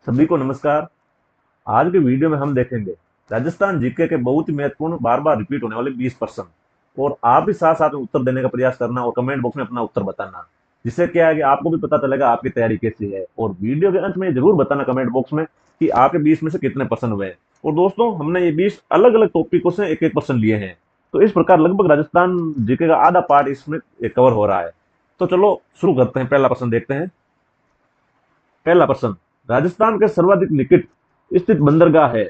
सभी को नमस्कार। आज के वीडियो में हम देखेंगे राजस्थान जीके के बहुत ही महत्वपूर्ण बार बार रिपीट होने वाले 20 प्रश्न। और आप भी साथ साथ में उत्तर देने का प्रयास करना और कमेंट बॉक्स में अपना उत्तर बताना, जिससे क्या है कि आपको भी पता चलेगा आपकी तैयारी कैसी है। और वीडियो के अंत में जरूर बताना कमेंट बॉक्स में कि आपके 20 में से कितने प्रश्न हुए। और दोस्तों, हमने ये 20 अलग अलग टॉपिकों से एक एक प्रश्न लिए हैं, तो इस प्रकार लगभग राजस्थान जीके का आधा पार्ट इसमें कवर हो रहा है। तो चलो शुरू करते हैं, पहला प्रश्न देखते हैं। पहला प्रश्न, राजस्थान के सर्वाधिक निकट स्थित बंदरगाह है।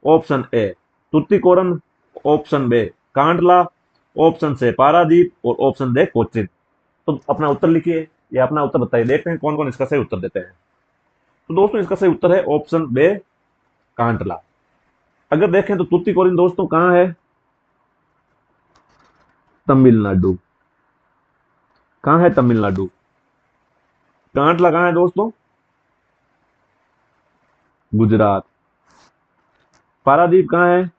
Option A Tuticorin, option B Kandla, option C Paradip और ऑप्शन डी कोचिन। तो अपना उत्तर लिखिए या अपना उत्तर बताइए, देखते हैं कौन कौन इसका सही उत्तर देते हैं। तो दोस्तों, इसका सही उत्तर है ऑप्शन बी कांडला। अगर देखें तो तुर्तीकोरिन दोस्तों कहाँ है? तमिलनाडु। कहाँ है? तमिलनाडु। कांडला कहाँ है दोस्तों? गुजरात। पारादीप कहाँ है?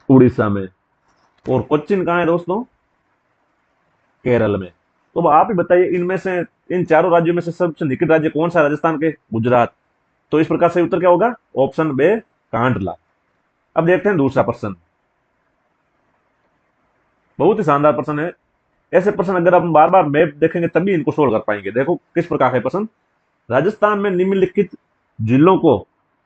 उड़ीसा में। और कोच्चिन कहाँ है दोस्तों? केरल में। तो अब आप ही बताइए, इनमें से इन चारों राज्यों में से सबसे निकट राज्य कौन सा है राजस्थान के? गुजरात। तो इस प्रकार से उत्तर क्या होगा? ऑप्शन बे कांडला। अब देखते हैं दूसरा प्रश्न। बहुत ही शानदार प्रश्न है। ऐसे प्रश्न अगर आप बार बार मैप देखेंगे तभी इनको सोल्व कर पाएंगे। देखो किस प्रकार है प्रश्न। राजस्थान में निम्नलिखित जिलों को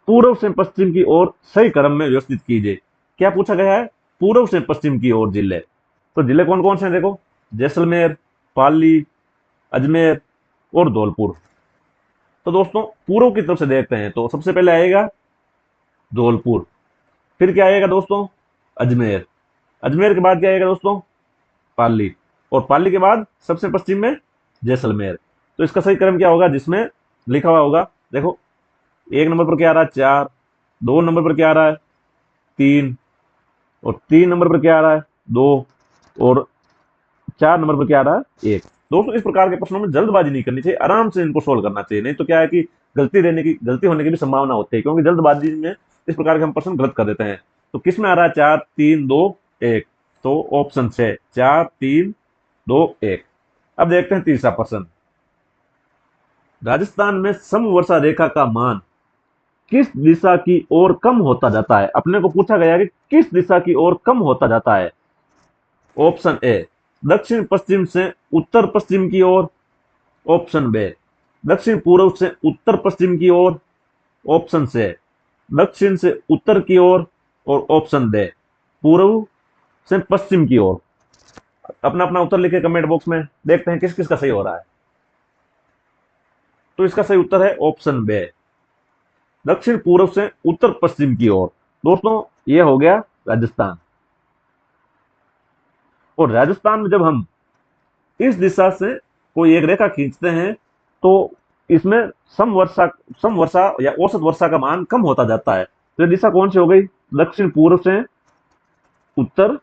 पूर्व से पश्चिम की ओर सही क्रम में व्यवस्थित कीजिए। क्या पूछा गया है? पूर्व से पश्चिम की ओर जिले। तो जिले कौन कौन से हैं? देखो, जैसलमेर, पाली, अजमेर और धौलपुर। तो दोस्तों, पूर्व की तरफ से देखते हैं तो सबसे पहले आएगा धौलपुर। फिर क्या आएगा दोस्तों? अजमेर। अजमेर के बाद क्या आएगा दोस्तों? पाली। और पाली के बाद सबसे पश्चिम में जैसलमेर। तो इसका सही क्रम क्या होगा जिसमें लिखा हुआ होगा? देखो, एक नंबर पर क्या आ रहा है? 4। दो नंबर पर क्या आ रहा है? 3। और 3 नंबर पर क्या आ रहा है? 2। और 4 नंबर पर क्या आ रहा है? 1। दोस्तों, इस प्रकार के प्रश्नों में जल्दबाजी नहीं करनी चाहिए, आराम से इनको सोल्व करना चाहिए। नहीं तो क्या है कि गलती होने की भी संभावना होती है, क्योंकि जल्दबाजी में इस प्रकार के हम प्रश्न गलत कर देते हैं। तो किस में आ रहा है? 4 3 2 1। तो ऑप्शन से 4 3 2 1। अब देखते हैं तीसरा प्रश्न। राजस्थान में समवर्षा रेखा का मान किस दिशा की ओर कम होता जाता है? अपने को पूछा गया कि किस दिशा की ओर कम होता जाता है। ऑप्शन ए दक्षिण पश्चिम से उत्तर पश्चिम की ओर। ऑप्शन बी दक्षिण पूर्व से उत्तर पश्चिम की ओर। ऑप्शन से दक्षिण से उत्तर की ओर। और ऑप्शन डी पूर्व से पश्चिम की ओर। अपना अपना उत्तर लिखे कमेंट बॉक्स में, देखते हैं किस किस का सही हो रहा है। तो इसका सही उत्तर है ऑप्शन बी दक्षिण पूर्व से उत्तर पश्चिम की ओर। दोस्तों, ये हो गया राजस्थान। और राजस्थान में जब हम इस दिशा से कोई एक रेखा खींचते हैं तो इसमें समवर्षा समवर्षा या औसत वर्षा का मान कम होता जाता है। तो ये दिशा कौन सी हो गई? दक्षिण पूर्व से उत्तर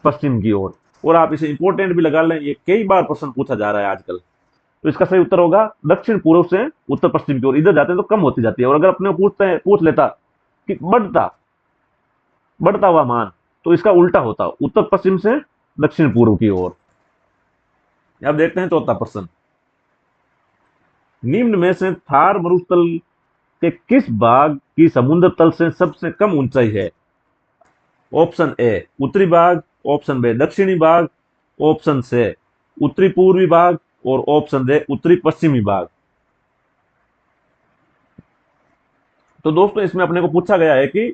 पश्चिम की ओर। और आप इसे इंपॉर्टेंट भी लगा लें, ये कई बार प्रश्न पूछा जा रहा है आजकल। तो इसका सही उत्तर होगा दक्षिण पूर्व से उत्तर पश्चिम की ओर। इधर जाते हैं तो कम होती जाती है, और अगर अपने पूछ लेता कि बढ़ता बढ़ता हुआ मान, तो इसका उल्टा होता, उत्तर पश्चिम से दक्षिण पूर्व की ओर। अब देखते हैं चौथा प्रश्न। निम्न में से थार मरुस्थल के किस भाग की समुद्र तल से सबसे कम ऊंचाई है? ऑप्शन ए उत्तरी भाग। ऑप्शन बी दक्षिणी भाग। ऑप्शन सी उत्तरी पूर्वी भाग। और ऑप्शन डी उत्तरी पश्चिमी भाग। तो दोस्तों, इसमें अपने को पूछा गया है कि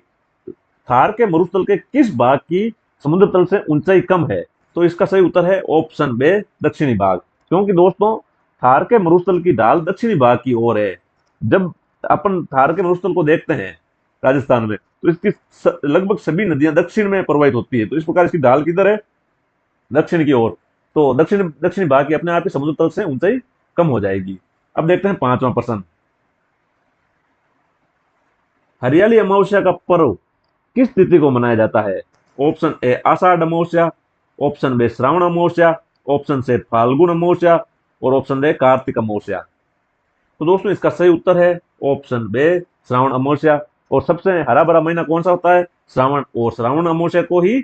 थार के मरुस्थल के किस भाग की समुद्र तल से ऊंचाई कम है। तो इसका सही उत्तर है ऑप्शन बी दक्षिणी भाग। क्योंकि दोस्तों, थार के मरुस्थल की ढाल दक्षिणी भाग की ओर है। जब अपन थार के मरुस्थल को देखते हैं राजस्थान में, तो इसकी लगभग सभी नदियां दक्षिण में प्रवाहित होती है। तो इस प्रकार इसकी ढाल किधर है? दक्षिण की ओर। तो दक्षिणी भाग की अपने आप ही समुद्र तल से ऊंचाई कम हो जाएगी। अब देखते हैं पांचवा प्रश्न। हरियाली अमावस्या का पर्व किस तिथि को मनाया जाता है? ऑप्शन ए आषाढ़ अमावस्या। ऑप्शन बी श्रावण अमावस्या। ऑप्शन से फाल्गुन अमावस्या। और ऑप्शन डे कार्तिक अमावस्या। तो दोस्तों, इसका सही उत्तर है ऑप्शन बी श्रावण अमावस्या। और सबसे हरा भरा महीना कौन सा होता है? श्रावण। और श्रावण अमावस्या को ही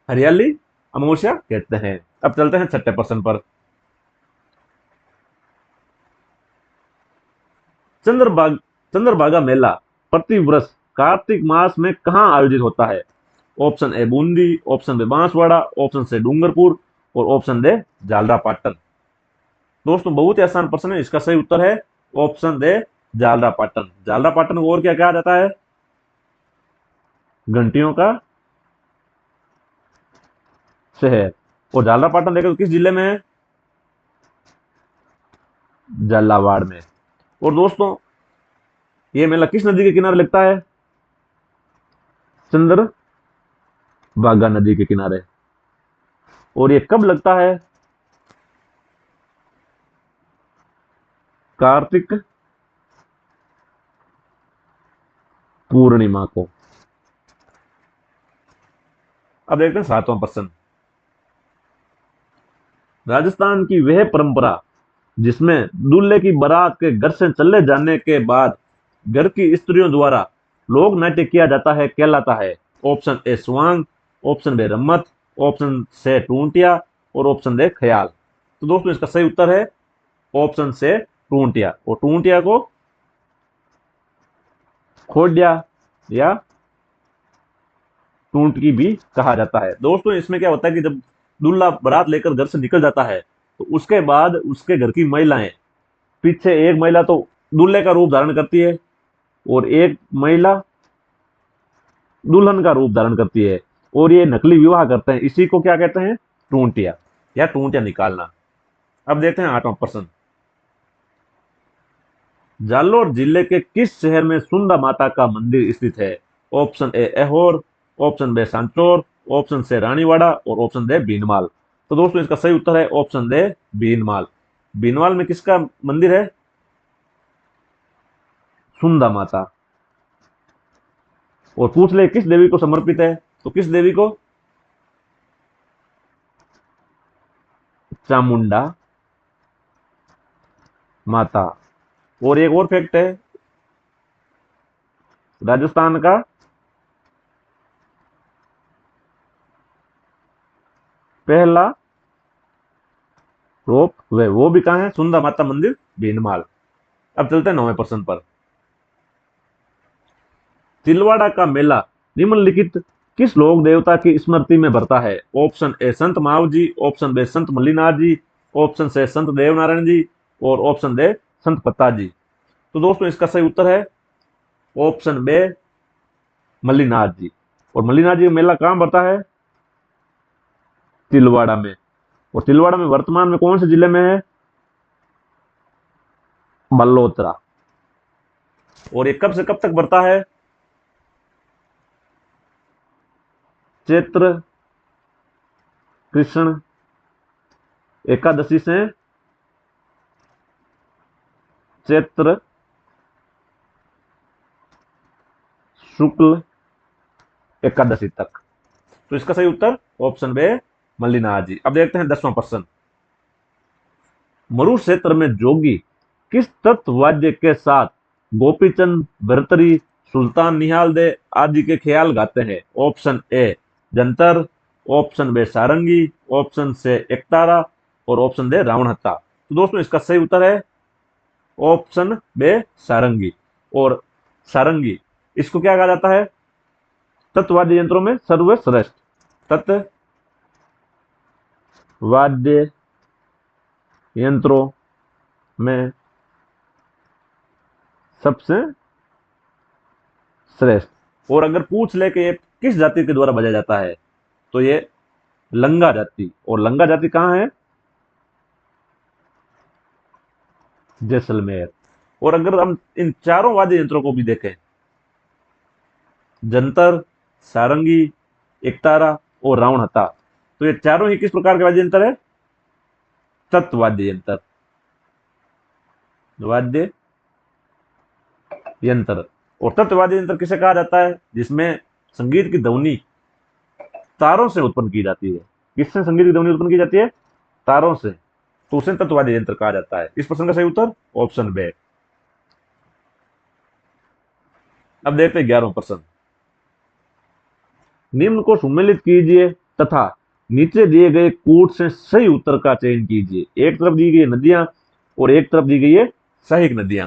हरियाली अमावस्या कहते हैं। अब चलते हैं छठे प्रश्न पर। चंद्रभागा मेला प्रति वर्ष कार्तिक मास में कहाँ आयोजित होता है? Option A Bundi, option B Banswara, option C Dungarpur और ऑप्शन डी झालरापाटन। दोस्तों बहुत ही आसान प्रश्न है, इसका सही उत्तर है ऑप्शन दे झालरापाटन। झालरापाटन को और क्या कहा जाता है? घंटियों का शहर। और झालरापाटन देखो किस जिले में है? झालावाड़ में। और दोस्तों ये मेला किस नदी के किनारे लगता है? चंद्रभागा नदी के किनारे। और ये कब लगता है? कार्तिक पूर्णिमा को। अब देखते हैं 7वां प्रश्न। राजस्थान की वह परंपरा जिसमें दूल्हे की बारात के घर से चले जाने के बाद घर की स्त्रियों द्वारा लोक नाट्य किया जाता है कहलाता है? ऑप्शन ए स्वांग, ऑप्शन बी रम्मत, ऑप्शन से टूंटिया और ऑप्शन दे ख्याल। तो दोस्तों इसका सही उत्तर है ऑप्शन से टूंटिया। और टूंटिया को खोडिया या टूंटकी भी कहा जाता है। दोस्तों इसमें क्या होता है कि जब दूल्हा बारात लेकर घर से निकल जाता है तो उसके बाद उसके घर की महिलाएं, पीछे एक महिला तो दूल्हे का रूप धारण करती है और एक महिला दुल्हन का रूप धारण करती है और ये नकली विवाह करते हैं। इसी को क्या कहते हैं? टूंटिया या टूंटिया निकालना। अब देखते हैं 8वां प्रश्न। जालोर जिले के किस शहर में सुंदा माता का मंदिर स्थित है? Option A Ahore, option B Sanchore, option C Raniwara और ऑप्शन दे भीनमाल। तो दोस्तों इसका सही उत्तर है ऑप्शन दे भीनमाल। भीनमाल में किसका मंदिर है? सुंदा माता। और पूछ ले किस देवी को समर्पित है, तो किस देवी को? चामुंडा माता। और एक और फैक्ट है, राजस्थान का पहला रोप वे वो भी कहां है? सुंदा माता मंदिर भीनमाल। अब चलते हैं 9वें प्रश्न पर। तिलवाड़ा का मेला निम्नलिखित किस लोक देवता की स्मृति में भरता है? ऑप्शन ए संत मावजी, ऑप्शन बी संत मल्लीनाथ जी, ऑप्शन से संत देवनारायण जी और ऑप्शन दे संत पत्ता जी। तो दोस्तों इसका सही उत्तर है ऑप्शन बे मल्लीनाथ जी। और मल्लीनाथ जी का मेला कहां भरता है? तिलवाड़ा में। और तिलवाड़ा में वर्तमान में कौन से जिले में है? बल्लोतरा। और ये कब से कब तक भरता है? चैत्र कृष्ण एकादशी से चैत्र शुक्ल एकादशी तक। तो इसका सही उत्तर ऑप्शन बे मल्लीनाथ जी। अब देखते हैं 10वां प्रश्न। मरु क्षेत्र में जोगी किस तत्व वाद्य के साथ गोपीचंद, भरतरी, सुल्तान निहाल दे आदि के ख्याल गाते हैं? Option A Jantar, option bay sarangi, option से एकतारा और ऑप्शन दे रावण हत्ता। तो दोस्तों इसका सही उत्तर है ऑप्शन बे सारंगी। और सारंगी इसको क्या कहा जाता है? तत्ववाद्य यंत्रों में सर्वश्रेष्ठ तत्ववाद्य यंत्रों में सबसे श्रेष्ठ। और अगर पूछ ले कि ये किस जाति के द्वारा बजाया जाता है तो ये लंगा जाति। और लंगा जाति कहां है? जैसलमेर। और अगर हम इन चारों वाद्य यंत्रों को भी देखें, जंतर, सारंगी, एकतारा और रावण हत्ता, तो ये चारों ही किस प्रकार के वाद्य यंत्र है? तत्वाद्य यंत्र। वाद्य यंत्र। और तत्वाद्य यंत्र किसे कहा जाता है? जिसमें संगीत की ध्वनि तारों से उत्पन्न की जाती है। किससे संगीत की ध्वनि उत्पन्न की जाती है? तारों से। तो उसे तत्वाद्य यंत्र कहा जाता है। इस प्रश्न का सही उत्तर ऑप्शन बी। अब देखते हैं 11वां प्रश्न। निम्न को सुमेलित कीजिए तथा नीचे दिए गए कूट से सही उत्तर का चयन कीजिए। एक तरफ दी गई नदियां और एक तरफ दी गई है सहायक नदियां।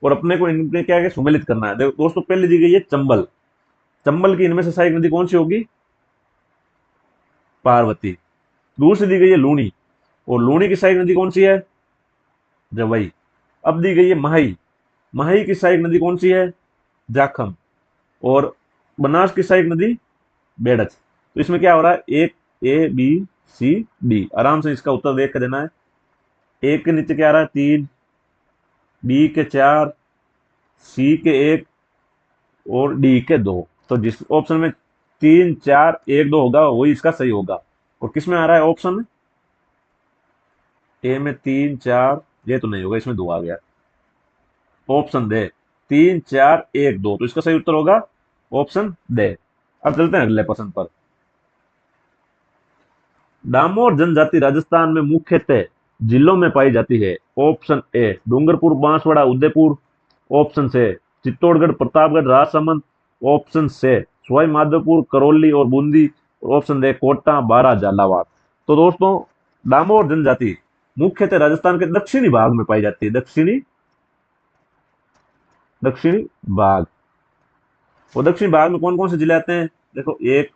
और अपने को इनमें क्या है सम्मिलित करना है। देखो दोस्तों, पहले दी गई है चंबल। चंबल की इनमें से सहायक नदी कौन सी होगी? पार्वती। दूसरी दी गई है लूणी, और लूणी की सहायक नदी कौन सी है? जवई। अब दी गई है मही। मही की सहायक नदी कौन सी है? जाखम। और बनास की सहायक नदी बेड़च। तो इसमें क्या हो रहा है? एक, ए बी सी डी, आराम से इसका उत्तर देख कर देना है। ए के नीचे क्या आ रहा है? 3, बी के 4, सी के 1 और डी के 2। तो जिस ऑप्शन में 3 4 1 2 होगा वही इसका सही होगा। और किस में आ रहा है ऑप्शन? ए में 3 4, ये तो नहीं होगा, इसमें 2 आ गया। ऑप्शन दे, 3 4 1 2, तो इसका सही उत्तर होगा ऑप्शन दे। अब चलते हैं अगले प्रश्न पर। डामोर जनजाति राजस्थान में मुख्यतः जिलों में पाई जाती है। Option A Dungarpur, Banswara, Udaipur. Option से चित्तौड़गढ़, प्रतापगढ़, राजसमंद। ऑप्शन से सवाई माधोपुर, करौली और बूंदी। ऑप्शन दे कोटा, बारा, झालावाड़। तो दोस्तों, डामोर जनजाति मुख्यतः राजस्थान के दक्षिणी भाग में पाई जाती है। दक्षिणी दक्षिणी भाग। और दक्षिणी भाग में कौन कौन से जिले आते हैं? देखो, एक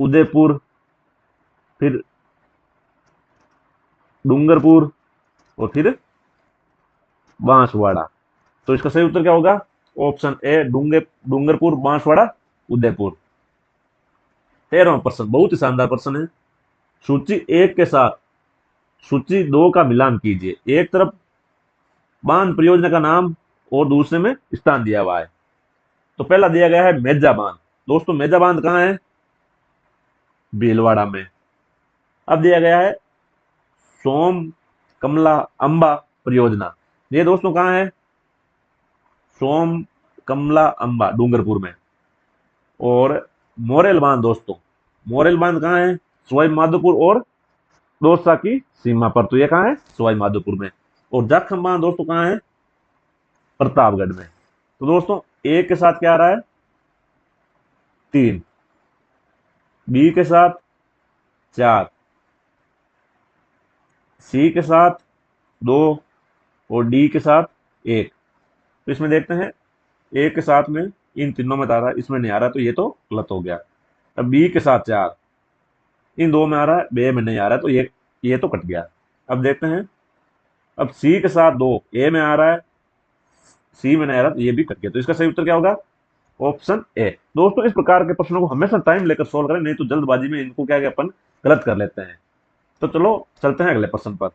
उदयपुर, फिर डूंगरपुर और फिर बांसवाड़ा। तो इसका सही उत्तर क्या होगा? Option A Dungarpur, Banswara, Udaipur. 13वां प्रश्न बहुत ही शानदार प्रश्न है। सूची 1 के साथ सूची 2 का मिलान कीजिए। एक तरफ बांध परियोजना का नाम और दूसरे में स्थान दिया हुआ है। तो पहला दिया गया है मेजा बांध। दोस्तों, मेजा बांध कहां है? भीलवाड़ा में। अब दिया गया है सोम कमला अंबा परियोजना। ये दोस्तों कहां है? सोम कमला अंबा, डूंगरपुर में। और मोरेल बांध दोस्तों, मोरेल बांध कहां है? सवाई माधोपुर और दौसा की सीमा पर। तो ये कहां है? सवाई माधोपुर में। और जाखम बांध दोस्तों कहां है? प्रतापगढ़ में। तो दोस्तों, ए के साथ क्या आ रहा है? 3, बी के साथ 4, सी के साथ 2 और डी के साथ 1। तो इसमें देखते हैं, ए के साथ में इन तीनों में आ रहा है, इसमें नहीं आ रहा, तो ये तो गलत हो गया। अब बी के साथ 4, इन 2 में आ रहा है, बे में नहीं आ रहा है, तो ये तो कट गया। अब देखते हैं, अब सी के साथ 2, ए में आ रहा है, सी में नहीं आ रहा, तो ये भी कट गया। तो इसका सही उत्तर क्या होगा? ऑप्शन ए। दोस्तों, इस प्रकार के प्रश्नों को हमेशा टाइम लेकर सोल्व करें, नहीं तो जल्दबाजी में इनको क्या अपन गलत कर लेते हैं। तो चलो चलते हैं अगले प्रश्न पर।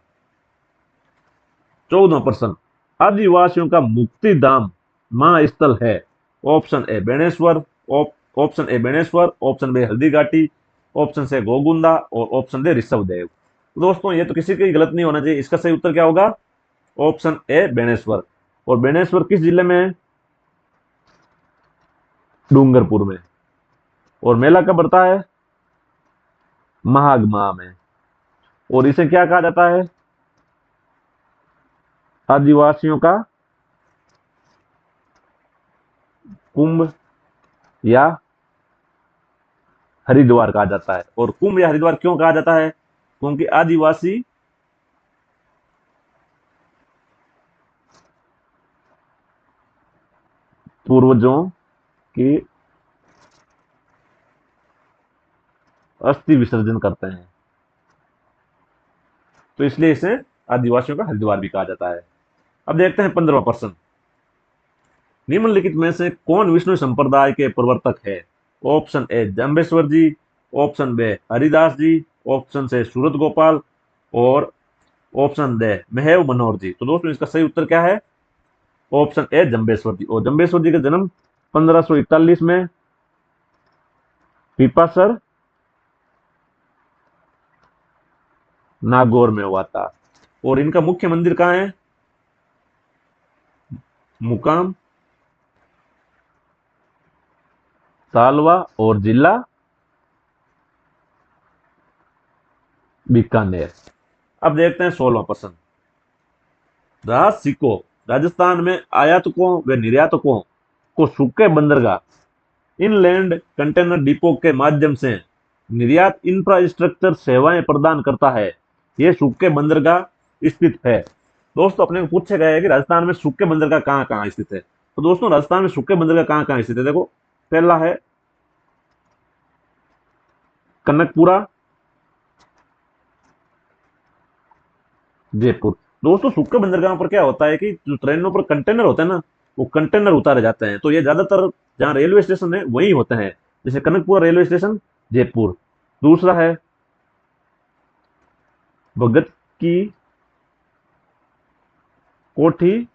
14वां प्रश्न, आदिवासियों का मुक्ति धाम मां स्थल है। Option A Beneshwar, option A Beneshwar, option B Haldi Ghati, option से गोगुंदा और ऑप्शन दे ऋषभदेव। तो दोस्तों, ये तो किसी का गलत नहीं होना चाहिए। इसका सही उत्तर क्या होगा? Option A Beneshwar. और बेणेश्वर किस जिले में है? डूंगरपुर में। और मेला कब बढ़ता है? माघ माह में। और इसे क्या कहा जाता है? आदिवासियों का कुंभ या हरिद्वार कहा जाता है। और कुंभ या हरिद्वार क्यों कहा जाता है? क्योंकि आदिवासी पूर्वजों की अस्थि विसर्जन करते हैं, तो इसलिए इसे आदिवासियों का हरिद्वार भी कहा जाता है। अब देखते हैं 15वां प्रश्न। निम्नलिखित में से कौन विष्णु संप्रदाय के प्रवर्तक है? Option A Jambheshwar ji, option B Haridas ji, option C Surat Gopal और ऑप्शन दे महव मनोहर जी। तो दोस्तों, इसका सही उत्तर क्या है? ऑप्शन ए जम्बेश्वर जी। और जम्बेश्वर जी का जन्म 1541 में पीपासर नागौर में हुआ था। और इनका मुख्य मंदिर कहाँ है? मुकाम तालवा और जिला बीकानेर। अब देखते हैं 16वां प्रश्न। राज सिक्कों राजस्थान में आयातकों व निर्यातकों को सूखे बंदरगाह इनलैंड कंटेनर डिपो के माध्यम से निर्यात इंफ्रास्ट्रक्चर सेवाएं प्रदान करता है। यह सूखे बंदरगाह स्थित है। दोस्तों अपने को पूछा गया है कि राजस्थान में सूखे बंदर का कहाँ कहाँ स्थित है। तो दोस्तों राजस्थान में सूखे बंदर का कहाँ कहाँ स्थित है, देखो पहला है कनकपुरा, जयपुर। दोस्तों सूखे बंदरगाह पर क्या होता है कि जो ट्रेनों पर कंटेनर होते हैं ना, वो कंटेनर उतारे जाते हैं, तो ये ज्यादातर जहाँ रेलवे स्टेशन है वही होते हैं, जैसे कनकपुरा रेलवे स्टेशन, जयपुर। दूसरा है भगत की कोठी,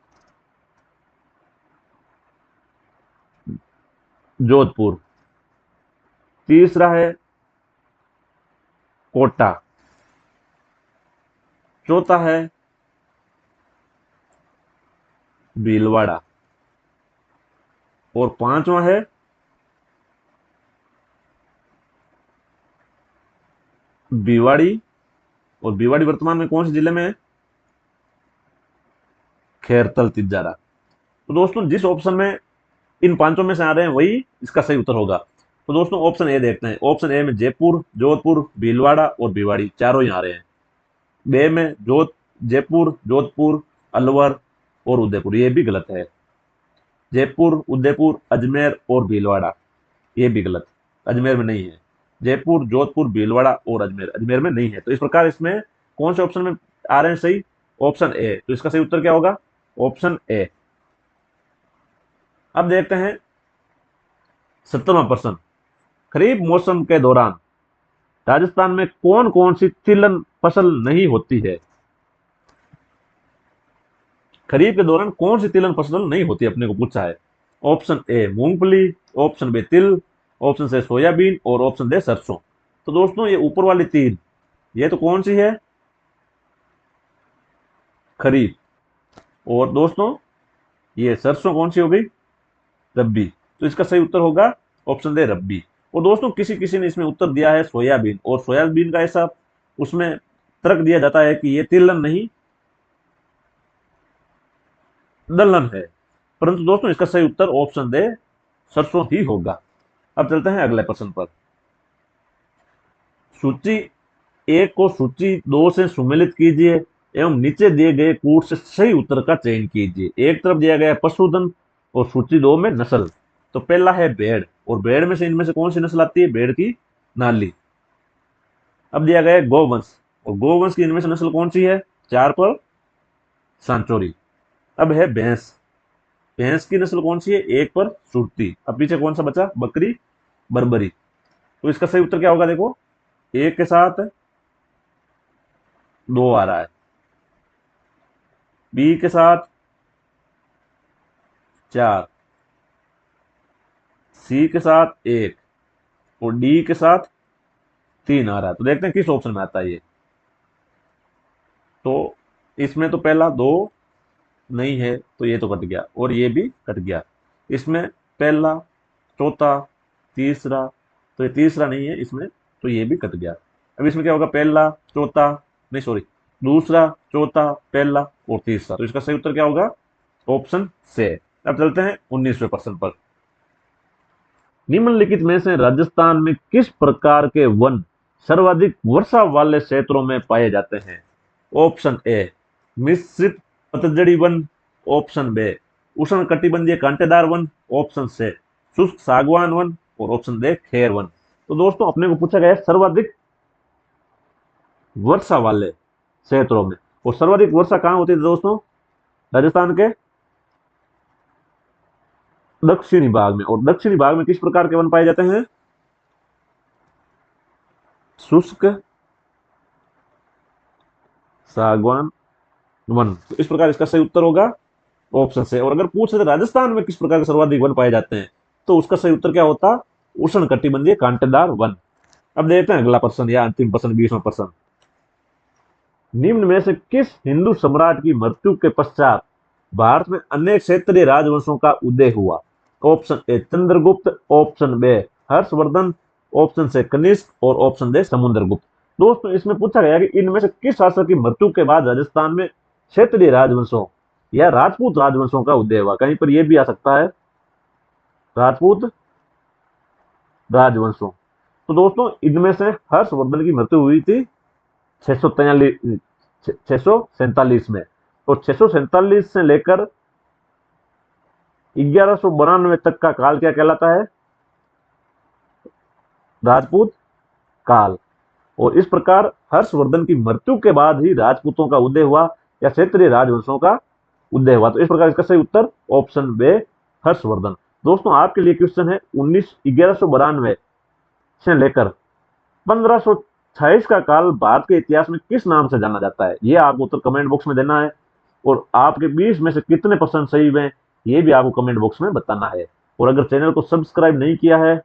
जोधपुर। तीसरा है कोटा। चौथा है भीलवाड़ा। और पांचवा है भिवाड़ी। और भिवाड़ी वर्तमान में कौन से जिले में है, खैरतल तिजारा। तो दोस्तों जिस ऑप्शन में इन पांचों में से आ रहे हैं वही इसका सही उत्तर होगा। तो दोस्तों ऑप्शन ए देखते हैं। ऑप्शन ए में जयपुर, जोधपुर, भीलवाड़ा और भिवाड़ी चारों ही आ रहे हैं। बे में जयपुर, जोधपुर, अलवर और उदयपुर, ये भी गलत है। जयपुर, उदयपुर, अजमेर और भीलवाड़ा, ये भी गलत, अजमेर में नहीं है। जयपुर, जोधपुर, भीलवाड़ा और अजमेर, अजमेर में नहीं है। तो इस प्रकार इसमें कौन से ऑप्शन में आ रहे हैं सही, ऑप्शन ए। तो इसका सही उत्तर क्या होगा, ऑप्शन ए। अब देखते हैं 70वां प्रश्न। खरीफ मौसम के दौरान राजस्थान में कौन कौन सी तिलहन फसल नहीं होती है। खरीफ के दौरान कौन सी तिलहन फसल नहीं होती, अपने को पूछा है। ऑप्शन ए मूंगफली, ऑप्शन बी तिल, ऑप्शन सी सोयाबीन और ऑप्शन डी सरसों। तो दोस्तों ये ऊपर वाली तीन, ये तो कौन सी है, खरीफ। और दोस्तों ये सरसों कौन सी हो गई, रब्बी। तो इसका सही उत्तर होगा ऑप्शन दे रब्बी। और दोस्तों किसी किसी ने इसमें उत्तर दिया है सोयाबीन, और सोयाबीन का ऐसा उसमें तर्क दिया जाता है कि ये तिलहन नहीं दलहन है। परंतु दोस्तों इसका सही उत्तर ऑप्शन दे सरसों ही होगा। अब चलते हैं अगले प्रश्न पर। सूची एक को सूची दो से सुमेलित कीजिए एवं नीचे दिए गए कूट से सही उत्तर का चयन कीजिए। एक तरफ दिया गया पशुधन और सूची दो में नस्ल। तो पहला है भेड़, और भेड़ में से इनमें से कौन सी नस्ल आती है, भेड़ की नाली। अब दिया गया है गोवंश, और गोवंश की इनमें से नस्ल कौन सी है, चार पर सांचोरी। अब है भैंस, भैंस की नस्ल कौन सी है, एक पर सुरती। अब पीछे कौन सा बचा, बकरी, बर्बरी। तो इसका सही उत्तर क्या होगा, देखो एक के साथ दो आ रहा है, बी के साथ चार, सी के साथ एक और डी के साथ तीन आ रहा है। तो देखते हैं किस ऑप्शन में आता है ये। तो इसमें तो पहला दो नहीं है, तो ये तो कट गया और ये भी कट गया। इसमें पहला, चौथा, तीसरा, तो ये तीसरा नहीं है इसमें, तो ये भी कट गया। अब इसमें क्या होगा, पहला, चौथा, नहीं सॉरी, दूसरा, चौथा, पहला और तीसरा। तो इसका सही उत्तर क्या होगा, ऑप्शन से। अब चलते हैं 19वें प्रश्न पर। निम्नलिखित में से राजस्थान में किस प्रकार के वन सर्वाधिक वर्षा वाले क्षेत्रों में पाए जाते हैं। ऑप्शन ए मिश्रित पतझड़ी वन, ऑप्शन बी उष्ण कटिबंधीय कांटेदार वन, ऑप्शन सी शुष्क सागवान वन और ऑप्शन डी खेर वन। तो दोस्तों अपने को पूछा गया है सर्वाधिक वर्षा वाले क्षेत्रों में, और सर्वाधिक वर्षा कहां होती है दोस्तों, राजस्थान के दक्षिणी भाग में। और दक्षिणी भाग में किस प्रकार के वन पाए जाते हैं, शुष्क सागवान वन। तो इस प्रकार इसका सही उत्तर होगा ऑप्शन से। और अगर पूछे तो राजस्थान में किस प्रकार के सर्वाधिक वन पाए जाते हैं, तो उसका सही उत्तर क्या होता, उष्ण कटिबंधीय कांटेदार वन। अब देखते हैं अगला प्रश्न या अंतिम प्रश्न, 20वां प्रश्न। निम्न में से किस हिंदू सम्राट की मृत्यु के पश्चात भारत में अनेक क्षेत्रीय राजवंशों का उदय हुआ। Option A Chandragupta, option B Harshvardhan, option C Kanishka और ऑप्शन दे समुद्रगुप्त। दोस्तों इसमें पूछा गया कि इनमें से किस शासक की मृत्यु के बाद राजस्थान में क्षेत्रीय राजवंशों या राजपूत राजवंशों का उदय हुआ। कहीं पर यह भी आ सकता है राजपूत राजवंशों। तो दोस्तों इनमें से हर्षवर्धन की मृत्यु हुई थी 647 में, और 647 से लेकर 1192 तक का काल क्या कहलाता है? राजपूत काल। और इस प्रकार हर्षवर्धन की मृत्यु के बाद ही राजपूतों का उदय हुआ या क्षेत्रीय राजवंशों का उदय हुआ। तो इस प्रकार इसका सही उत्तर ऑप्शन बे हर्षवर्धन। दोस्तों आपके लिए क्वेश्चन है 1192 से लेकर 1528 का काल भारत के इतिहास में किस नाम से जाना जाता है? ये आपको उत्तर कमेंट बॉक्स में देना है और आपके 20 में से कितने परसेंट सही हुए ये भी आपको कमेंट बॉक्स में बताना है। और अगर चैनल को सब्सक्राइब नहीं किया है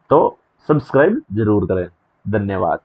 तो सब्सक्राइब जरूर करें। धन्यवाद।